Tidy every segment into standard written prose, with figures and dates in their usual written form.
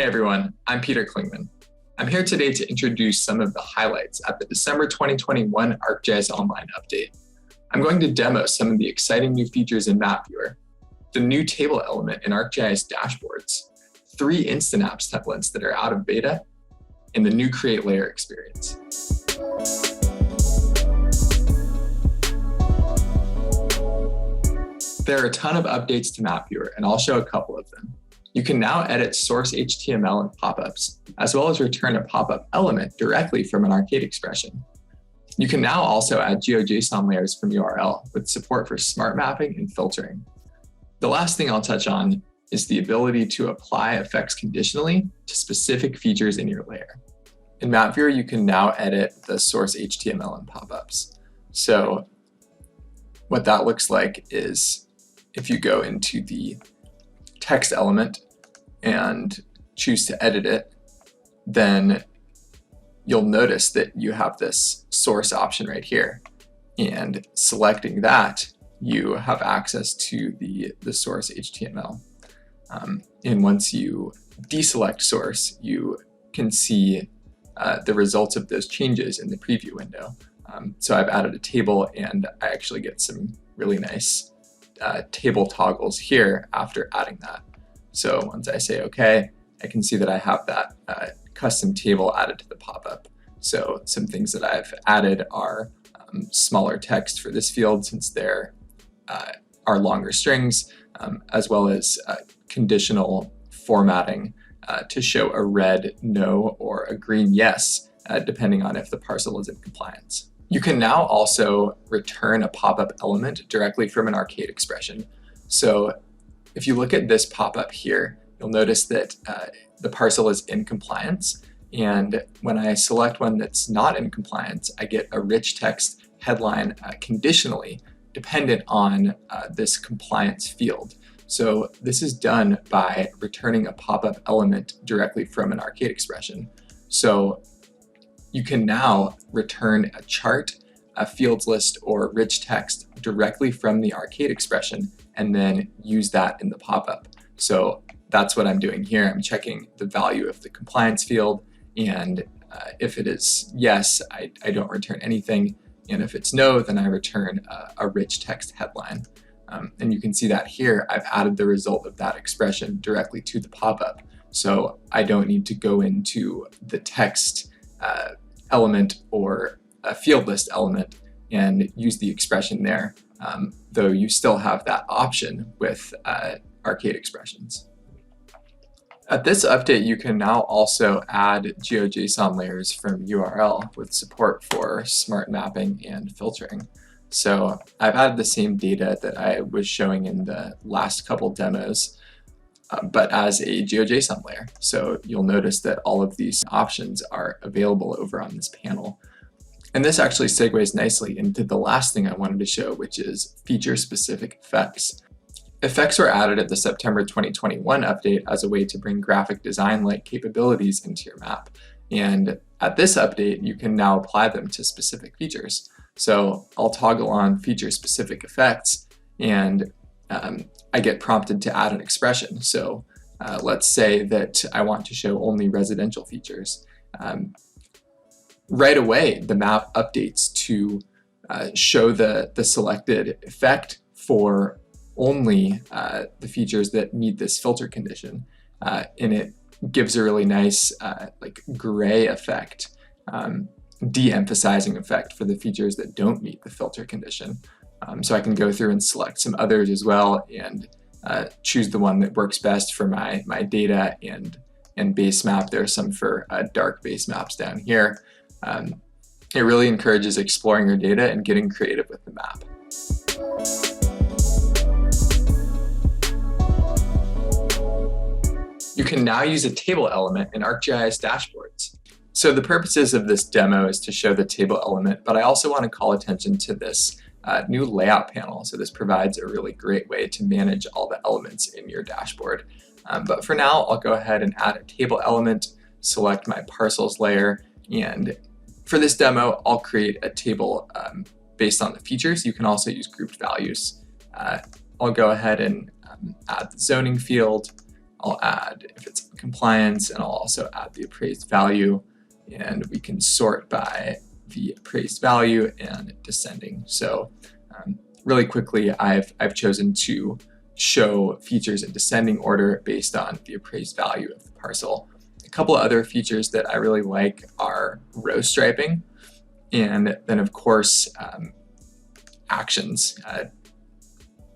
Hey everyone, I'm Peter Klingman. I'm here today to introduce some of the highlights at the December 2021 ArcGIS Online update. I'm going to demo some of the exciting new features in Map Viewer, the new table element in ArcGIS dashboards, 3 Instant Apps templates that are out of beta, and the new Create Layer experience. There are a ton of updates to Map Viewer, and I'll show a couple of them. You can now edit source HTML and pop-ups, as well as return a pop-up element directly from an arcade expression. You can now also add GeoJSON layers from URL with support for smart mapping and filtering. The last thing I'll touch on is the ability to apply effects conditionally to specific features in your layer. In Map Viewer, you can now edit the source HTML and pop-ups. So what that looks like is if you go into the text element and choose to edit it, then you'll notice that you have this source option right here. And selecting that, you have access to the source HTML. And once you deselect source, you can see the results of those changes in the preview window. So I've added a table, and I actually get some really nice table toggles here after adding that. So once I say OK, I can see that I have that custom table added to the pop-up. So some things that I've added are smaller text for this field, since there are longer strings, as well as conditional formatting to show a red no or a green yes, depending on if the parcel is in compliance. You can now also return a pop-up element directly from an arcade expression. So if you look at this pop-up here, you'll notice that the parcel is in compliance. And when I select one that's not in compliance, I get a rich text headline conditionally dependent on this compliance field. So this is done by returning a pop-up element directly from an arcade expression. So you can now return a chart, a fields list, or rich text directly from the arcade expression and then use that in the pop-up. So that's what I'm doing here. I'm checking the value of the compliance field, and if it is yes, I don't return anything, and if it's no, then I return a rich text headline. And you can see that here, I've added the result of that expression directly to the pop-up. So I don't need to go into the text element or a field list element and use the expression there, though you still have that option with arcade expressions. At this update, you can now also add GeoJSON layers from URL with support for smart mapping and filtering. So I've added the same data that I was showing in the last couple demos, but as a GeoJSON layer. So you'll notice that all of these options are available over on this panel. And this actually segues nicely into the last thing I wanted to show, which is feature-specific effects. Effects were added at the September 2021 update as a way to bring graphic design-like capabilities into your map. And at this update, you can now apply them to specific features. So I'll toggle on feature-specific effects, and I get prompted to add an expression. So let's say that I want to show only residential features. Right away, the map updates to show the selected effect for only the features that meet this filter condition. And it gives a really nice like gray effect, de-emphasizing effect for the features that don't meet the filter condition. So I can go through and select some others as well and choose the one that works best for my data and base map. There are some for dark base maps down here. It really encourages exploring your data and getting creative with the map. You can now use a table element in ArcGIS dashboards. So the purposes of this demo is to show the table element, but I also want to call attention to this new layout panel. So this provides a really great way to manage all the elements in your dashboard. But for now, I'll go ahead and add a table element, select my parcels layer, and for this demo, I'll create a table based on the features. You can also use grouped values. I'll go ahead and add the zoning field. I'll add if it's compliance, and I'll also add the appraised value, and we can sort by the appraised value and descending. So really quickly, I've chosen to show features in descending order based on the appraised value of the parcel. A couple of other features that I really like are row striping, and then of course actions,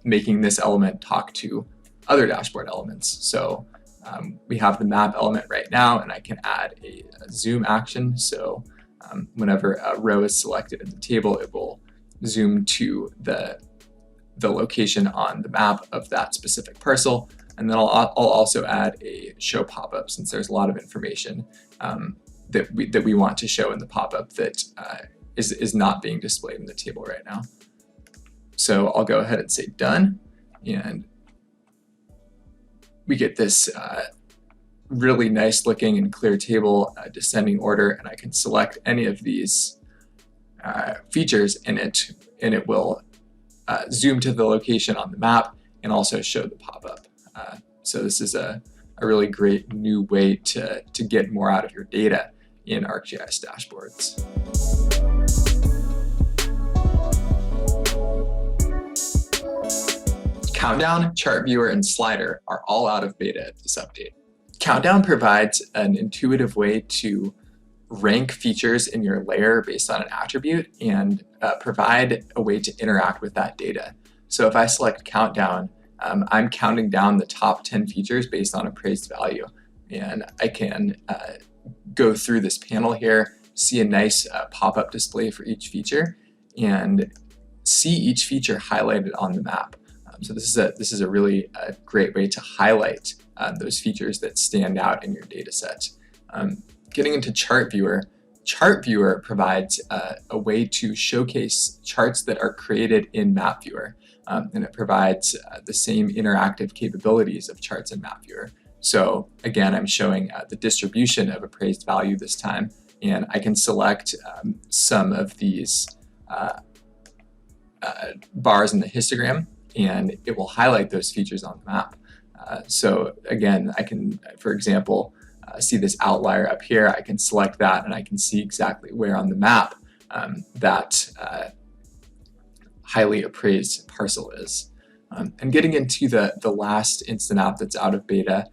making this element talk to other dashboard elements. So we have the map element right now, and I can add a zoom action. So whenever a row is selected in the table, it will zoom to the location on the map of that specific parcel. And then I'll also add a show pop-up, since there's a lot of information that we want to show in the pop-up that is not being displayed in the table right now. So I'll go ahead and say done, and we get this really nice looking and clear table, descending order, and I can select any of these features in it, and it will zoom to the location on the map and also show the pop-up. So this is a really great new way to get more out of your data in ArcGIS dashboards. Countdown, Chart Viewer, and Slider are all out of beta at this update. Countdown provides an intuitive way to rank features in your layer based on an attribute and provide a way to interact with that data. So if I select Countdown, I'm counting down the top 10 features based on appraised value. And I can go through this panel here, see a nice pop-up display for each feature, and see each feature highlighted on the map. So this is a really great way to highlight those features that stand out in your data set. Getting into Chart Viewer provides a way to showcase charts that are created in Map Viewer, and it provides the same interactive capabilities of charts in Map Viewer. So again, I'm showing the distribution of appraised value this time, and I can select some of these bars in the histogram, and it will highlight those features on the map. So again, I can, for example, see this outlier up here. I can select that, and I can see exactly where on the map that highly appraised parcel is. And getting into the last instant app that's out of beta,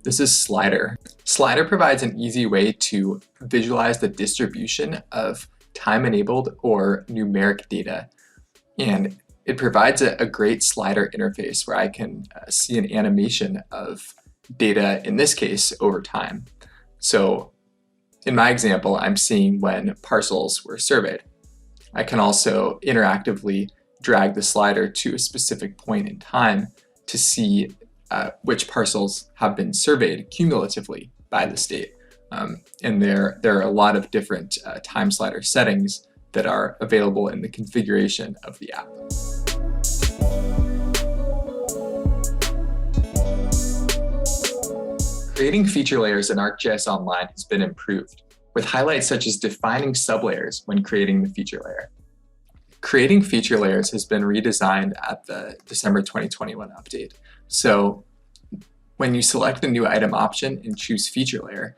this is Slider. Slider provides an easy way to visualize the distribution of time-enabled or numeric data. And it provides a great slider interface where I can see an animation of data, in this case, over time. So in my example, I'm seeing when parcels were surveyed. I can also interactively drag the slider to a specific point in time to see which parcels have been surveyed cumulatively by the state. And there are a lot of different time slider settings that are available in the configuration of the app. Creating feature layers in ArcGIS Online has been improved, with highlights such as defining sublayers when creating the feature layer. Creating feature layers has been redesigned at the December 2021 update. So when you select the new item option and choose feature layer,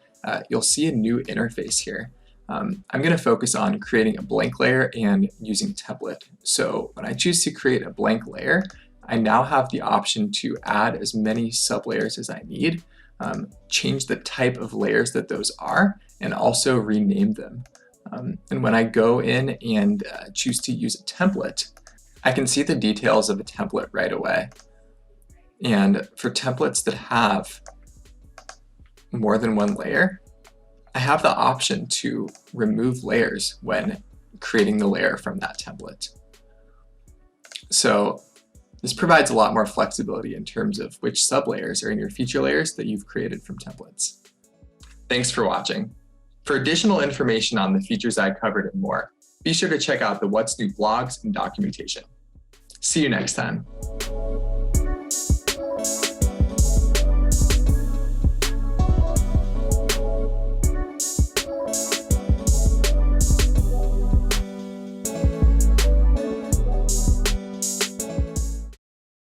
you'll see a new interface here. I'm going to focus on creating a blank layer and using template. So when I choose to create a blank layer, I now have the option to add as many sublayers as I need, change the type of layers that those are, and also rename them. And when I go in and choose to use a template, I can see the details of a template right away. And for templates that have more than one layer, I have the option to remove layers when creating the layer from that template. So this provides a lot more flexibility in terms of which sublayers are in your feature layers that you've created from templates. Thanks for watching. For additional information on the features I covered and more, be sure to check out the What's New blogs and documentation. See you next time.